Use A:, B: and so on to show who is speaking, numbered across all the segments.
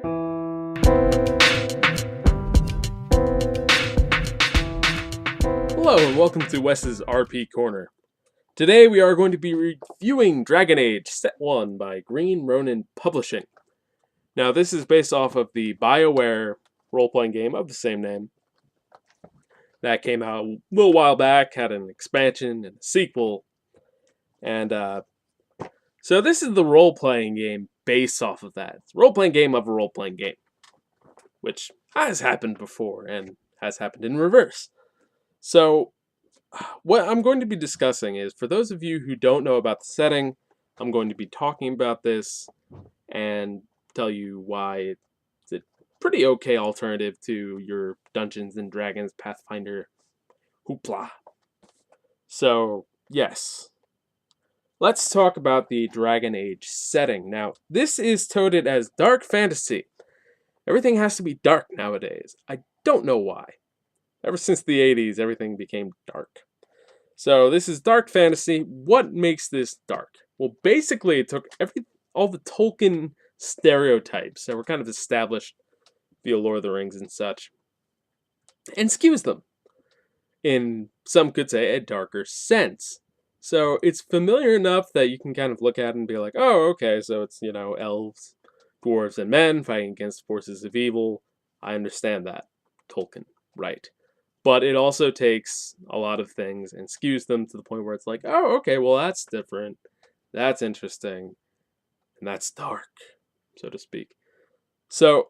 A: Hello and welcome to Wes's RP Corner. Today we are going to be reviewing Dragon Age Set 1 by Ronin Publishing. Now this is based off of the BioWare role-playing game of the same name that came out a little while back, had an expansion and a sequel, and so this is the role-playing game based off of that. It's a role-playing game of a role-playing game, which has happened before and has happened in reverse. So what I'm going to be discussing is, for those of you who don't know about the setting, I'm going to be talking about this and tell you why it's a pretty okay alternative to your Dungeons and Dragons Pathfinder hoopla. So, yes. Let's talk about the Dragon Age setting. Now, this is touted as dark fantasy. Everything has to be dark nowadays. I don't know why. Ever since the 80s, everything became dark. So this is dark fantasy. What makes this dark? Well, basically, it took all the Tolkien stereotypes that were kind of established via Lord of the Rings and such, and skews them in, some could say, a darker sense. So it's familiar enough that you can kind of look at it and be like, oh, okay, so it's, elves, dwarves, and men fighting against forces of evil. I understand that. Tolkien, right. But it also takes a lot of things and skews them to the point where it's like, oh, okay, well, that's different. That's interesting. And that's dark, so to speak. So,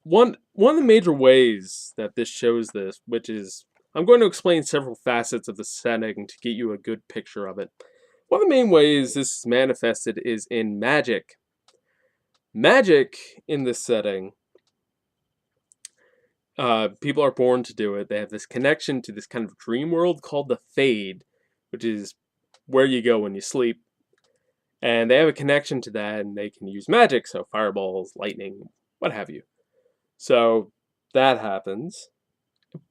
A: one of the major ways that this shows this, which is, I'm going to explain several facets of the setting to get you a good picture of it. One of the main ways this is manifested is in magic. Magic in this setting, people are born to do it. They have this connection to this kind of dream world called the Fade, which is where you go when you sleep. And they have a connection to that, and they can use magic, so fireballs, lightning, what have you. So that happens.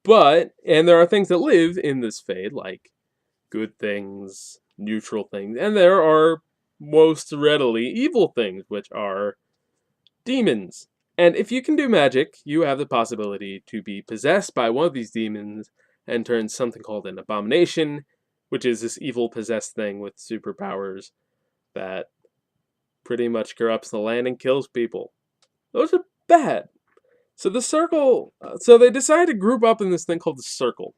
A: And there are things that live in this Fade, like good things, neutral things, and there are most readily evil things, which are demons. And if you can do magic, you have the possibility to be possessed by one of these demons and turn something called an abomination, which is this evil possessed thing with superpowers that pretty much corrupts the land and kills people. Those are bad. So they decide to group up in this thing called the Circle,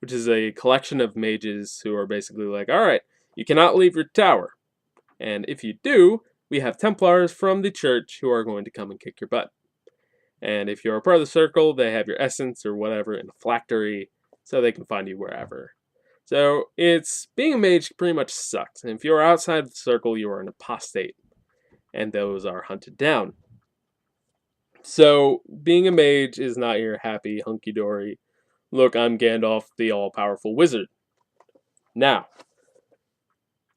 A: which is a collection of mages who are basically like, alright, you cannot leave your tower. And if you do, we have Templars from the church who are going to come and kick your butt. And if you're a part of the Circle, they have your essence or whatever in a phylactery, so they can find you wherever. So being a mage pretty much sucks. And if you're outside of the Circle, you are an apostate. And those are hunted down. So being a mage is not your happy, hunky-dory, look, I'm Gandalf, the all-powerful wizard. Now,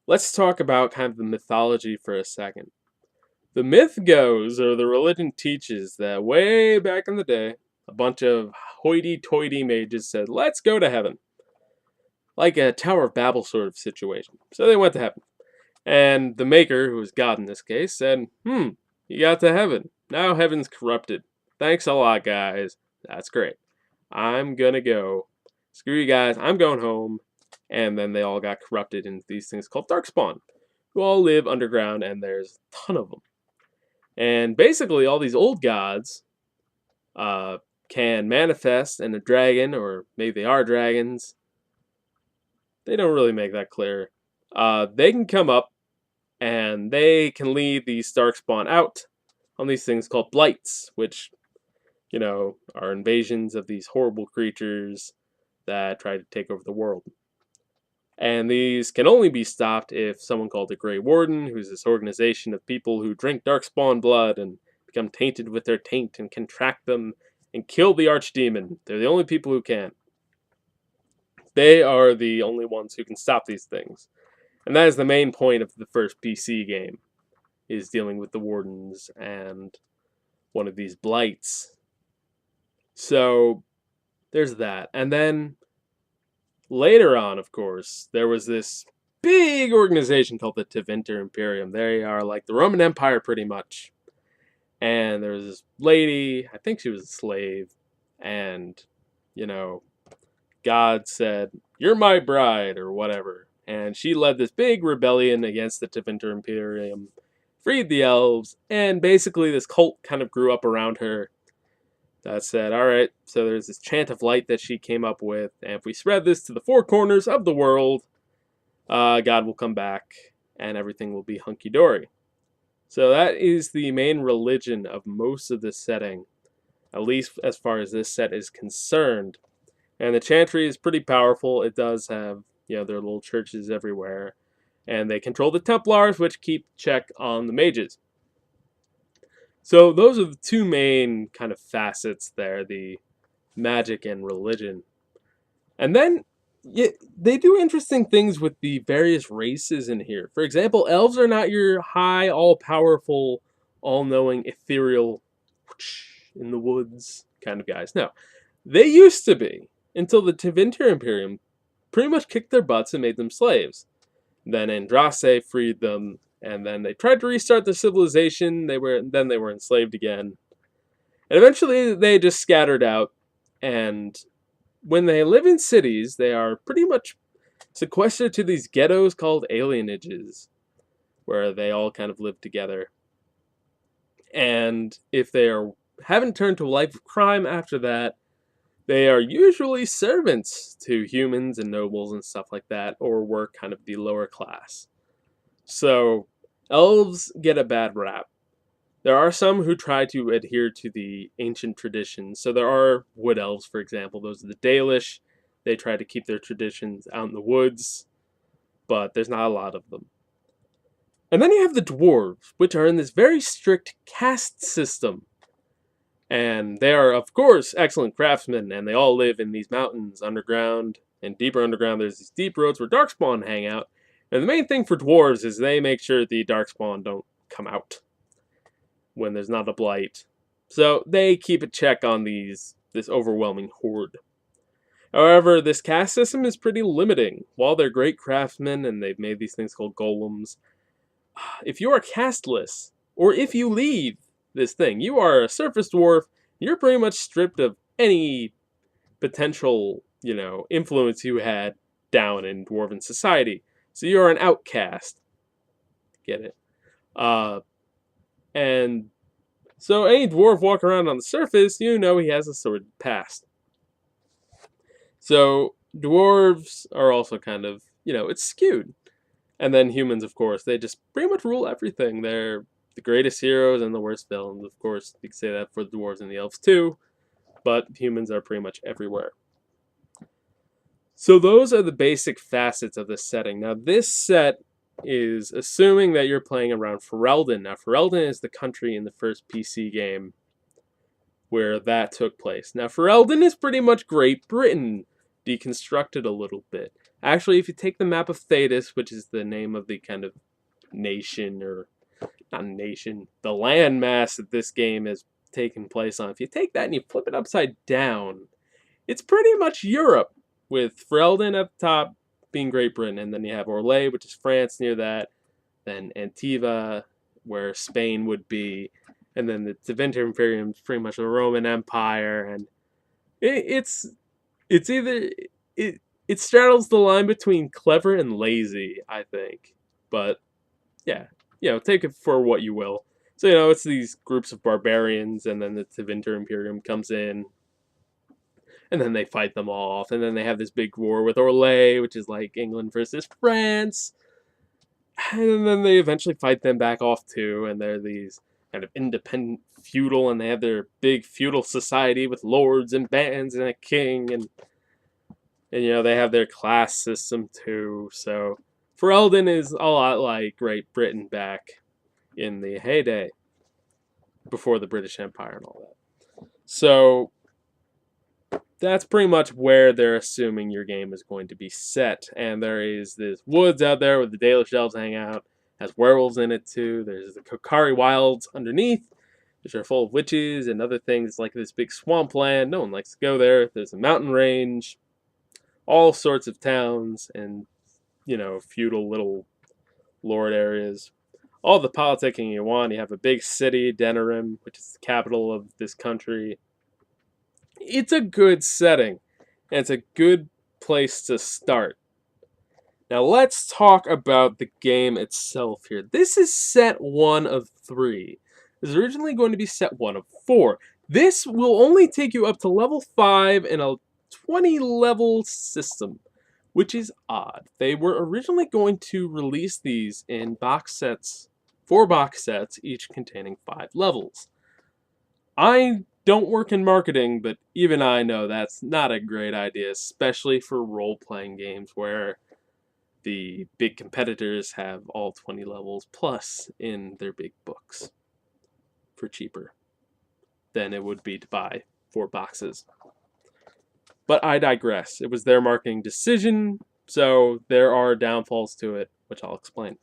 A: let's talk about kind of the mythology for a second. The myth goes, or the religion teaches, that way back in the day, a bunch of hoity-toity mages said, let's go to heaven. Like a Tower of Babel sort of situation. So they went to heaven. And the maker, who was God in this case, said, you got to heaven. Now heaven's corrupted. Thanks a lot, guys. That's great. I'm gonna go. Screw you guys, I'm going home. And then they all got corrupted into these things called Darkspawn, who all live underground, and there's a ton of them. And basically, all these old gods can manifest in a dragon, or maybe they are dragons. They don't really make that clear. They can come up, and they can lead these Darkspawn out on these things called blights, which, are invasions of these horrible creatures that try to take over the world. And these can only be stopped if someone called the Grey Warden, who's this organization of people who drink Darkspawn blood and become tainted with their taint and contract them and kill the Archdemon. They're the only people who can. They are the only ones who can stop these things. And that is the main point of the first PC game, is dealing with the Wardens and one of these blights. So, there's that. And then, later on, of course, there was this big organization called the Tevinter Imperium. They are like the Roman Empire, pretty much. And and there was this lady, I think she was a slave, and, you know, God said, "You're my bride," or whatever. And she led this big rebellion against the Tevinter Imperium, freed the elves, and basically this cult kind of grew up around her that said, alright, so there's this chant of light that she came up with, and if we spread this to the four corners of the world, God will come back, and everything will be hunky-dory. So that is the main religion of most of this setting, at least as far as this set is concerned. And the chantry is pretty powerful. It does have, their little churches everywhere. And they control the Templars, which keep check on the mages. So those are the two main kind of facets there, the magic and religion. And then they do interesting things with the various races in here. For example, elves are not your high, all-powerful, all-knowing, ethereal, in the woods kind of guys. No, they used to be, until the Tevinter Imperium pretty much kicked their butts and made them slaves. Then Andraste freed them, and then they tried to restart their civilization. They were enslaved again. And eventually they just scattered out, and when they live in cities, they are pretty much sequestered to these ghettos called alienages, where they all kind of live together. And if they haven't turned to a life of crime after that, they are usually servants to humans and nobles and stuff like that, or work kind of the lower class. So, elves get a bad rap. There are some who try to adhere to the ancient traditions. So there are wood elves, for example. Those are the Dalish. They try to keep their traditions out in the woods, but there's not a lot of them. And then you have the dwarves, which are in this very strict caste system. And they are, of course, excellent craftsmen, and they all live in these mountains underground. And deeper underground, there's these deep roads where darkspawn hang out. And the main thing for dwarves is they make sure the darkspawn don't come out when there's not a blight. So they keep a check on this overwhelming horde. However, this caste system is pretty limiting. While they're great craftsmen and they've made these things called golems, if you are casteless, or if you leave this thing, you are a surface dwarf, you're pretty much stripped of any potential, influence you had down in dwarven society. So you're an outcast. Get it? And so any dwarf walking around on the surface, he has a sordid past. So dwarves are also kind of, it's skewed. And then humans, of course, they just pretty much rule everything. They're the greatest heroes and the worst villains. Of course, you can say that for the dwarves and the elves too, but humans are pretty much everywhere. So those are the basic facets of this setting. Now, this set is assuming that you're playing around Ferelden. Now, Ferelden is the country in the first PC game where that took place. Now, Ferelden is pretty much Great Britain, deconstructed a little bit. Actually, if you take the map of Thedas, which is the name of the kind of nation, or not nation, the landmass that this game has taken place on, if you take that and you flip it upside down, it's pretty much Europe, with Ferelden at the top being Great Britain, and then you have Orlais, which is France near that, then Antiva, where Spain would be, and then the Tevinter Imperium is pretty much the Roman Empire, and it straddles the line between clever and lazy, I think. But yeah, take it for what you will. So it's these groups of barbarians, and then the Tevinter Imperium comes in, and then they fight them off, and then they have this big war with Orlais, which is like England versus France, and then they eventually fight them back off too, and they're these kind of independent feudal, and they have their big feudal society with lords and bands and a king, and they have their class system too. So Ferelden is a lot like Great Britain back in the heyday, before the British Empire and all that. So that's pretty much where they're assuming your game is going to be set. And there is this woods out there where the Dalish elves hang out. It has werewolves in it too. There's the Kokari Wilds underneath, which are full of witches and other things, like this big swampland. No one likes to go there. There's a mountain range, all sorts of towns, and feudal little lord areas. all the politicking you want. You have a big city, Denerim, which is the capital of this country. It's a good setting, and it's a good place to start. Now let's talk about the game itself here. This is set 1 of 3. This is originally going to be set 1 of 4. This will only take you up to level 5 in a 20 level system, which is odd. They were originally going to release these in box sets, 4 box sets, each containing 5 levels. I don't work in marketing, but even I know that's not a great idea, especially for role-playing games where the big competitors have all 20 levels plus in their big books for cheaper than it would be to buy 4 boxes. But I digress. It was their marketing decision, so there are downfalls to it, which I'll explain.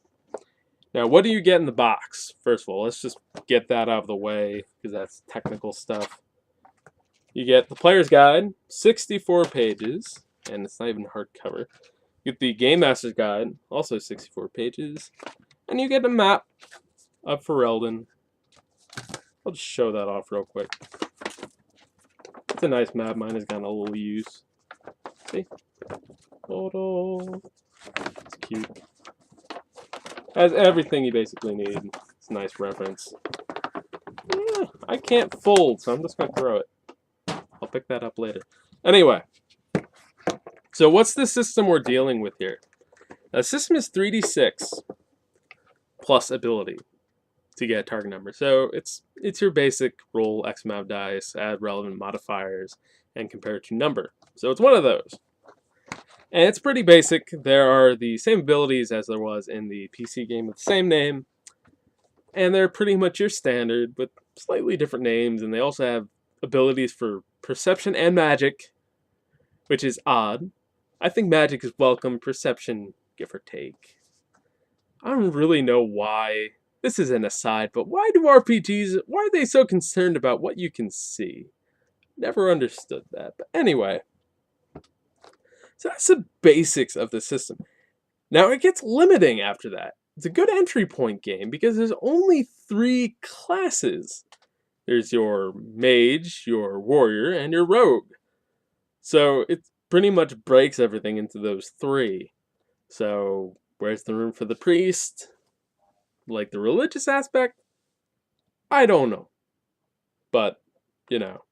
A: Now, what do you get in the box? First of all, let's just get that out of the way, because that's technical stuff. You get the player's guide, 64 pages, and it's not even hardcover. You get the Game Master's Guide, also 64 pages, and you get a map of Ferelden. I'll just show that off real quick. It's a nice map. Mine has gotten a little use. See? Photo. It's cute. Has everything you basically need. It's a nice reference. Yeah, I can't fold, so I'm just going to throw it. I'll pick that up later. Anyway. So what's the system we're dealing with here? The system is 3d6 plus ability to get a target number. So it's your basic roll X amount of dice, add relevant modifiers, and compare it to number. So it's one of those. And it's pretty basic. There are the same abilities as there was in the PC game with the same name. And they're pretty much your standard, with slightly different names. And they also have abilities for perception and magic, which is odd. I think magic is welcome, perception, give or take. I don't really know why. This is an aside, but why do RPGs, why are they so concerned about what you can see? Never understood that. But anyway. So that's the basics of the system. Now it gets limiting after that. It's a good entry point game because there's only 3 classes. There's your mage, your warrior, and your rogue. So it pretty much breaks everything into those 3. So where's the room for the priest? Like the religious aspect? I don't know. But, you know.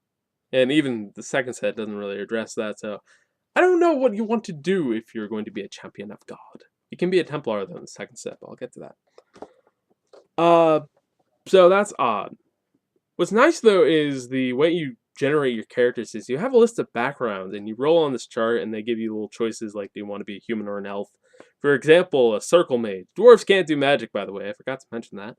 A: And even the second set doesn't really address that, so I don't know what you want to do if you're going to be a champion of God. You can be a Templar though in the second set, but I'll get to that. So that's odd. What's nice though is the way you generate your characters is you have a list of backgrounds and you roll on this chart and they give you little choices like do you want to be a human or an elf. For example, a circle mage. Dwarves can't do magic, by the way. I forgot to mention that.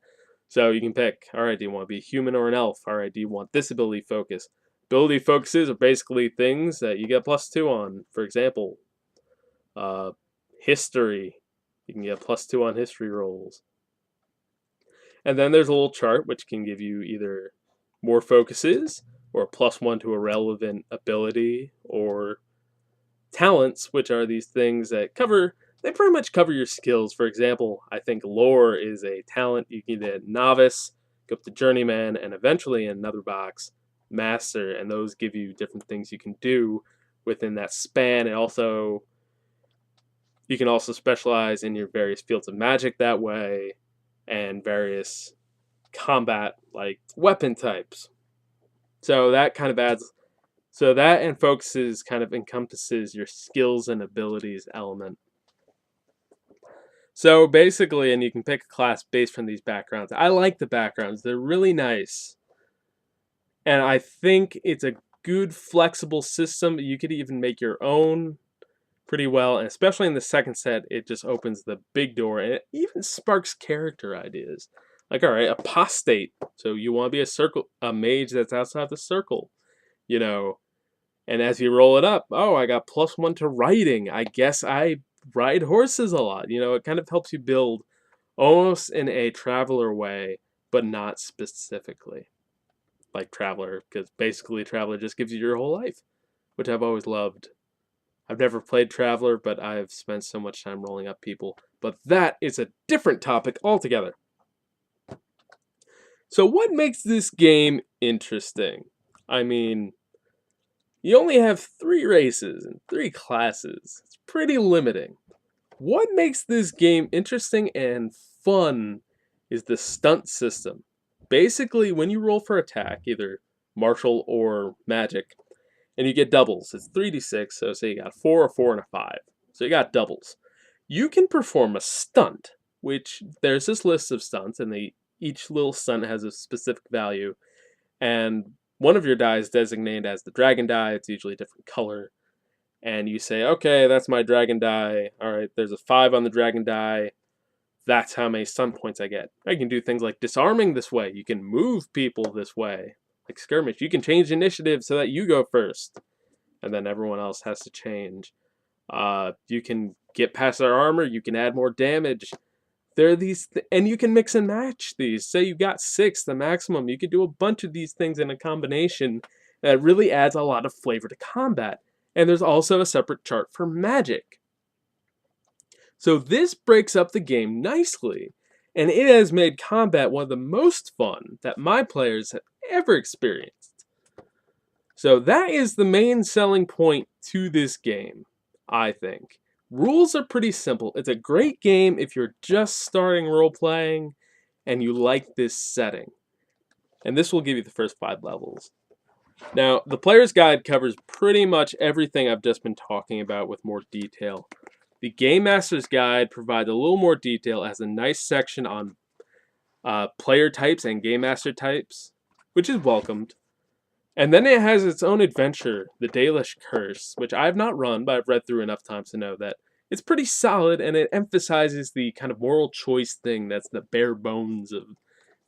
A: So you can pick, alright, do you want to be a human or an elf? Alright, do you want this ability focus? Ability focuses are basically things that you get +2 on. For example, history. You can get +2 on history rolls. And then there's a little chart which can give you either more focuses or +1 to a relevant ability or talents, which are these things that they pretty much cover your skills. For example, I think lore is a talent. You can get novice, go up to journeyman, and eventually in another box, master, and those give you different things you can do within that span. And also you can also specialize in your various fields of magic that way and various combat like weapon types. So that kind of adds, so that and focuses kind of encompasses your skills and abilities element. So basically, and you can pick a class based from these backgrounds. I like the backgrounds. They're really nice. And I think it's a good flexible system. You could even make your own pretty well. And especially in the second set, it just opens the big door. And it even sparks character ideas. Like, all right, apostate. So you want to be a mage that's outside the circle. You know, and as you roll it up, oh, I got +1 to riding. I guess I ride horses a lot. You know, it kind of helps you build almost in a traveler way, but not specifically like Traveler, because basically Traveler just gives you your whole life, which I've always loved. I've never played Traveler, but I've spent so much time rolling up people. But that is a different topic altogether. So what makes this game interesting? I mean, you only have 3 races and 3 classes. It's pretty limiting. What makes this game interesting and fun is the stunt system. Basically, when you roll for attack, either martial or magic, and you get doubles, it's 3d6, so say you got 4, a 4, and a 5. So you got doubles. You can perform a stunt, which there's this list of stunts, and each little stunt has a specific value, and one of your die is designated as the dragon die. It's usually a different color. And you say, okay, that's my dragon die. All right, there's a 5 on the dragon die. That's how many stun points I get. I can do things like disarming this way. You can move people this way, like skirmish. You can change initiative so that you go first, and then everyone else has to change. You can get past their armor. You can add more damage. There are these, and you can mix and match these. Say you got 6, the maximum. You could do a bunch of these things in a combination that really adds a lot of flavor to combat. And there's also a separate chart for magic. So this breaks up the game nicely, and it has made combat one of the most fun that my players have ever experienced. So that is the main selling point to this game, I think. Rules are pretty simple. It's a great game if you're just starting role-playing and you like this setting. And this will give you the first 5 levels. Now, the player's guide covers pretty much everything I've just been talking about with more detail. The Game Master's Guide provides a little more detail, has a nice section on player types and Game Master types, which is welcomed. And then it has its own adventure, the Dalish Curse, which I have not run, but I've read through enough times to know that it's pretty solid, and it emphasizes the kind of moral choice thing that's the bare bones of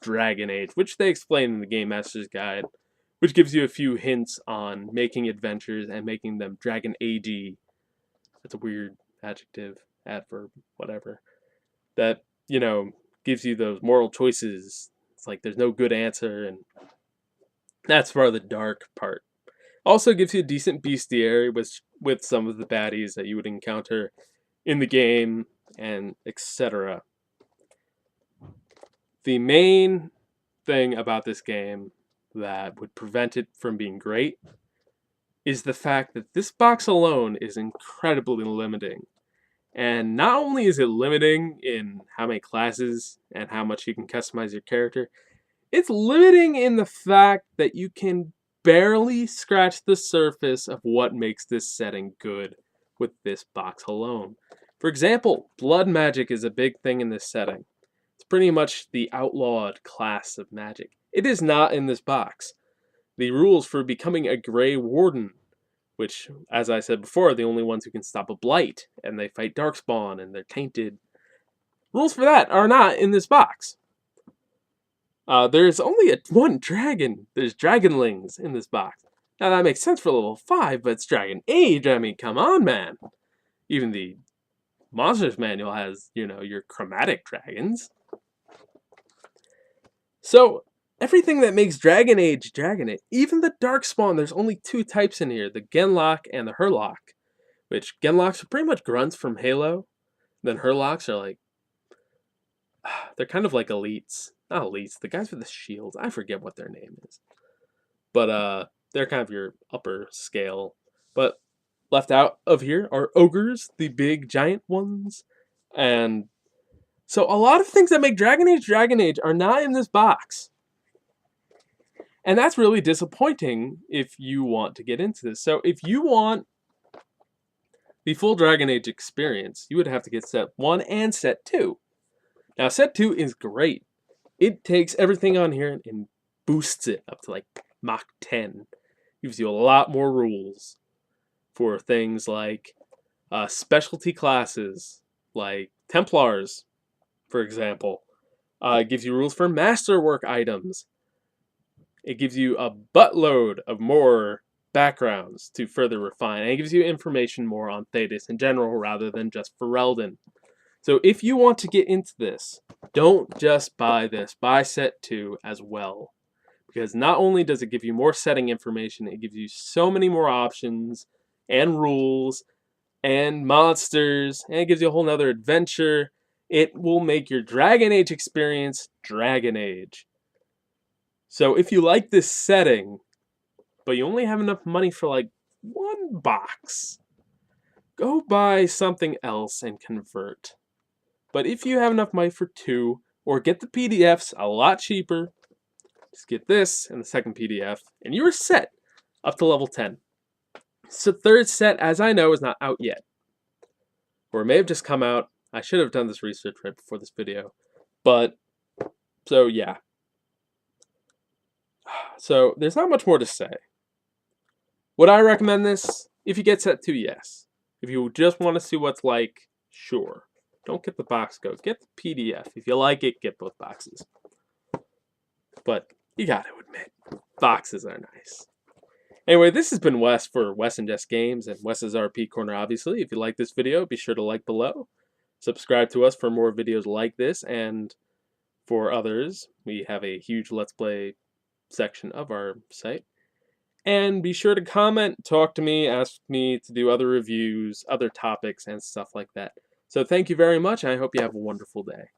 A: Dragon Age, which they explain in the Game Master's Guide, which gives you a few hints on making adventures and making them Dragon Age-y. That's a weird adjective, adverb, whatever. That, gives you those moral choices. It's like there's no good answer, and that's part of the dark part. Also gives you a decent bestiary with some of the baddies that you would encounter in the game, and etc. The main thing about this game that would prevent it from being great is the fact that this box alone is incredibly limiting. And not only is it limiting in how many classes and how much you can customize your character, it's limiting in the fact that you can barely scratch the surface of what makes this setting good with this box alone. For example, blood magic is a big thing in this setting. It's pretty much the outlawed class of magic. It is not in this box. The rules for becoming a Grey Warden, which, as I said before, are the only ones who can stop a blight, and they fight Darkspawn, and they're tainted. Rules for that are not in this box. There's only one dragon. There's dragonlings in this box. Now that makes sense for level 5, but it's Dragon Age. I mean, come on, man. Even the Monsters Manual has, your chromatic dragons. So, everything that makes Dragon Age, even the Darkspawn, there's only 2 types in here, the Genlock and the Hurlock. Which, Genlocks are pretty much grunts from Halo. Then Hurlocks are like, they're kind of like elites. Not elites, the guys with the shields. I forget what their name is. But they're kind of your upper scale. But left out of here are ogres, the big giant ones. And so a lot of things that make Dragon Age are not in this box. And that's really disappointing if you want to get into this. So if you want the full Dragon Age experience, you would have to get set 1 and set 2. Now set 2 is great. It takes everything on here and boosts it up to like Mach 10. Gives you a lot more rules for things like specialty classes, like Templars, for example. It gives you rules for masterwork items. It gives you a buttload of more backgrounds to further refine. And it gives you information more on Thedas in general rather than just Ferelden. So if you want to get into this, don't just buy this. Buy set 2 as well. Because not only does it give you more setting information, it gives you so many more options and rules and monsters, and it gives you a whole nother adventure. It will make your Dragon Age experience Dragon Age. So if you like this setting, but you only have enough money for like one box, go buy something else and convert. But if you have enough money for two, or get the PDFs a lot cheaper, just get this and the second PDF, and you're set up to level 10. So third set, as I know, is not out yet. Or it may have just come out. I should have done this research right before this video. But, so yeah. So there's not much more to say. Would I recommend this? If you get set 2, yes. If you just want to see what's like, sure. Don't get the box go. Get the PDF. If you like it, get both boxes. But you gotta admit, boxes are nice. Anyway, this has been Wes for Wes and Jess Games and Wes's RP Corner, obviously. If you like this video, be sure to like below. Subscribe to us for more videos like this, and for others, we have a huge Let's Play section of our site. And be sure to comment, talk to me, ask me to do other reviews, other topics, and stuff like that. So thank you very much, and I hope you have a wonderful day.